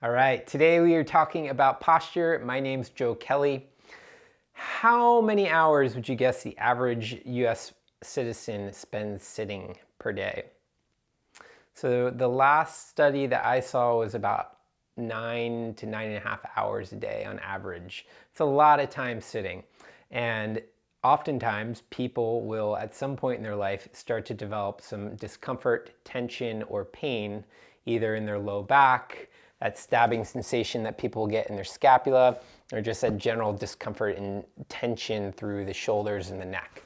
All right, today we are talking about posture. My name's Joe Kelly. How many hours would you guess the average US citizen spends sitting per day? So the last study that I saw was about 9 to 9.5 hours a day on average. It's a lot of time sitting. And oftentimes people will at some point in their life start to develop some discomfort, tension, or pain either in their low back, that stabbing sensation that people get in their scapula, or just a general discomfort and tension through the shoulders and the neck.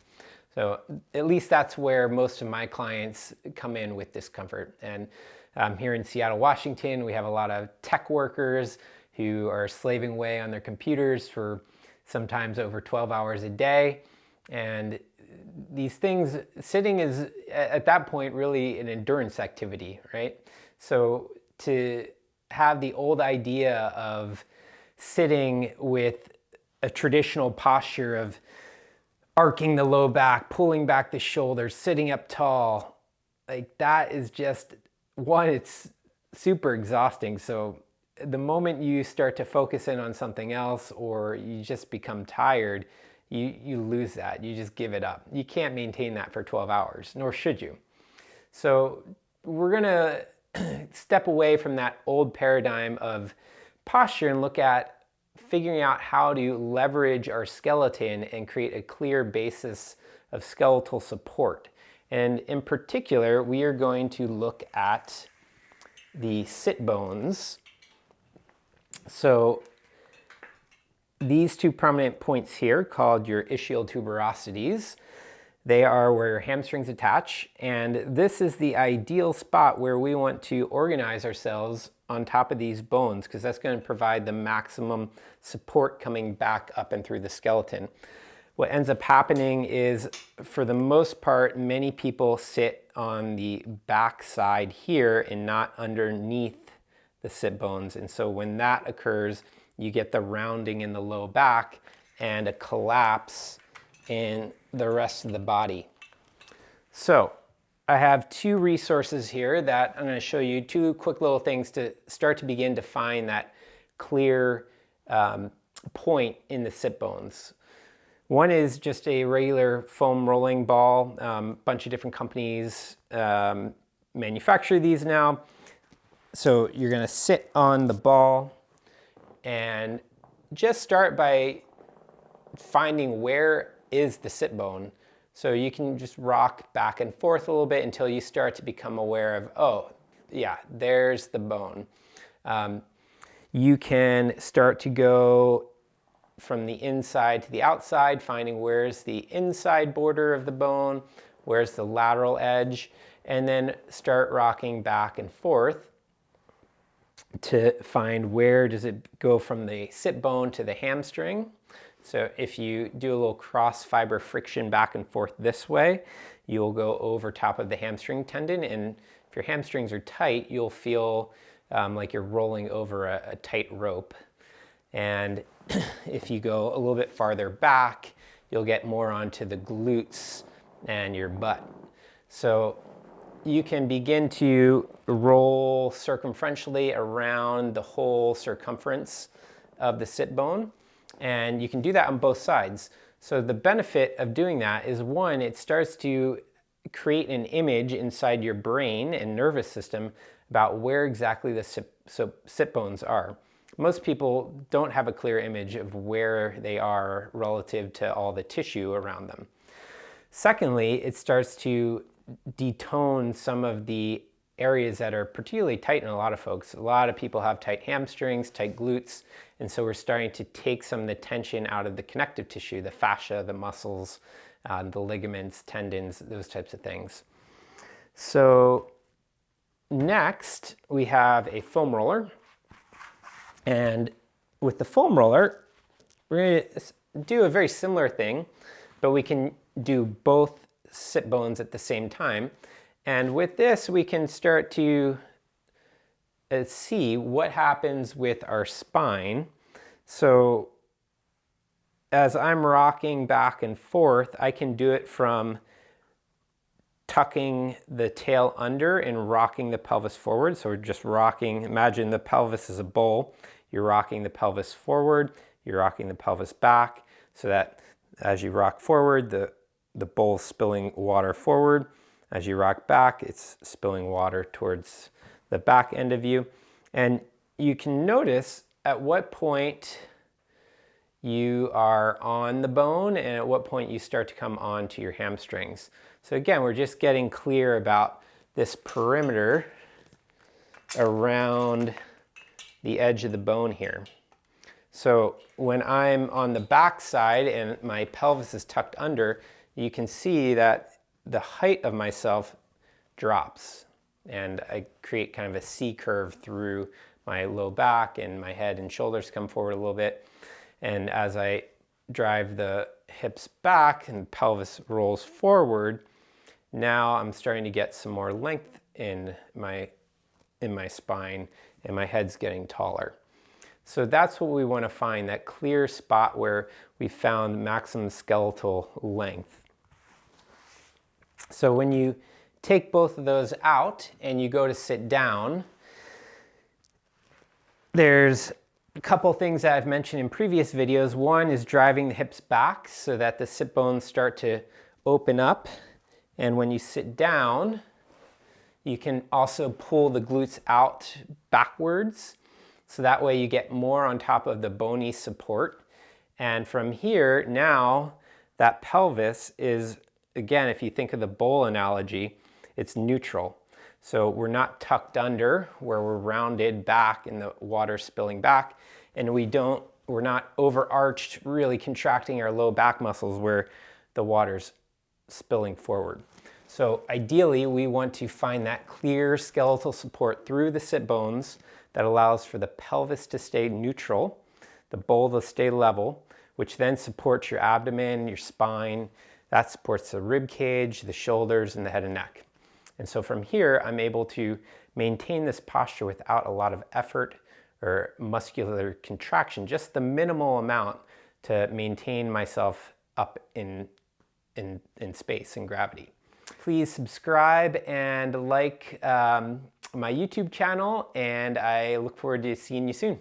So at least that's where most of my clients come in with discomfort. And here in Seattle, Washington, we have a lot of tech workers who are slaving away on their computers for sometimes over 12 hours a day. And these things, sitting is at that point really an endurance activity, right? So to have the old idea of sitting with a traditional posture of arcing the low back, pulling back the shoulders, sitting up tall, like that is just, one, it's super exhausting. So the moment you start to focus in on something else or you just become tired, you lose that. You just give it up. You can't maintain that for 12 hours, nor should you. So we're gonna step away from that old paradigm of posture and look at figuring out how to leverage our skeleton and create a clear basis of skeletal support. And in particular, we are going to look at the sit bones. So these two prominent points here, called your ischial tuberosities, they are where your hamstrings attach, and this is the ideal spot where we want to organize ourselves on top of these bones, because that's going to provide the maximum support coming back up and through the skeleton. What ends up happening is, for the most part, many people sit on the back side here and not underneath the sit bones, and so when that occurs, you get the rounding in the low back and a collapse in the rest of the body. So I have two resources here that I'm going to show you, two quick little things to start to begin to find that clear point in the sit bones. One is just a regular foam rolling ball. Bunch of different companies manufacture these now. So you're going to sit on the ball and just start by finding where is the sit bone. So you can just rock back and forth a little bit until you start to become aware of, oh, yeah, there's the bone. You can start to go from the inside to the outside, finding where's the inside border of the bone, where's the lateral edge, and then start rocking back and forth to find where does it go from the sit bone to the hamstring. So if you do a little cross fiber friction back and forth this way, you'll go over top of the hamstring tendon, and if your hamstrings are tight, you'll feel like you're rolling over a tight rope. And if you go a little bit farther back, you'll get more onto the glutes and your butt. So you can begin to roll circumferentially around the whole circumference of the sit bone. And you can do that on both sides. So the benefit of doing that is, one, it starts to create an image inside your brain and nervous system about where exactly the sit bones are. Most people don't have a clear image of where they are relative to all the tissue around them. Secondly, it starts to detone some of the areas that are particularly tight in a lot of folks. A lot of people have tight hamstrings, tight glutes, and so we're starting to take some of the tension out of the connective tissue, the fascia, the muscles, the ligaments, tendons, those types of things. So next, we have a foam roller. And with the foam roller, we're going to do a very similar thing, but we can do both sit bones at the same time. And with this, we can start to see what happens with our spine. So as I'm rocking back and forth, I can do it from tucking the tail under and rocking the pelvis forward. So we're just rocking, imagine the pelvis is a bowl. You're rocking the pelvis forward, you're rocking the pelvis back, so that as you rock forward, the bowl's spilling water forward. As you rock back, it's spilling water towards the back end of you. And you can notice at what point you are on the bone and at what point you start to come onto your hamstrings. So again, we're just getting clear about this perimeter around the edge of the bone here. So when I'm on the back side and my pelvis is tucked under, you can see that the height of myself drops and I create kind of a C curve through my low back, and my head and shoulders come forward a little bit. And as I drive the hips back and pelvis rolls forward, now I'm starting to get some more length in my spine and my head's getting taller. So that's what we want to find, that clear spot where we found maximum skeletal length. So when you take both of those out and you go to sit down, there's a couple things that I've mentioned in previous videos. One is driving the hips back so that the sit bones start to open up. And when you sit down, you can also pull the glutes out backwards. So that way you get more on top of the bony support. And from here, now that pelvis is, again, if you think of the bowl analogy, it's neutral. So we're not tucked under where we're rounded back and the water spilling back. And we're not overarched, really contracting our low back muscles where the water's spilling forward. So ideally, we want to find that clear skeletal support through the sit bones that allows for the pelvis to stay neutral, the bowl to stay level, which then supports your abdomen, your spine. That supports the rib cage, the shoulders, and the head and neck. And so from here, I'm able to maintain this posture without a lot of effort or muscular contraction, just the minimal amount to maintain myself up in space and gravity. Please subscribe and like my YouTube channel, and I look forward to seeing you soon.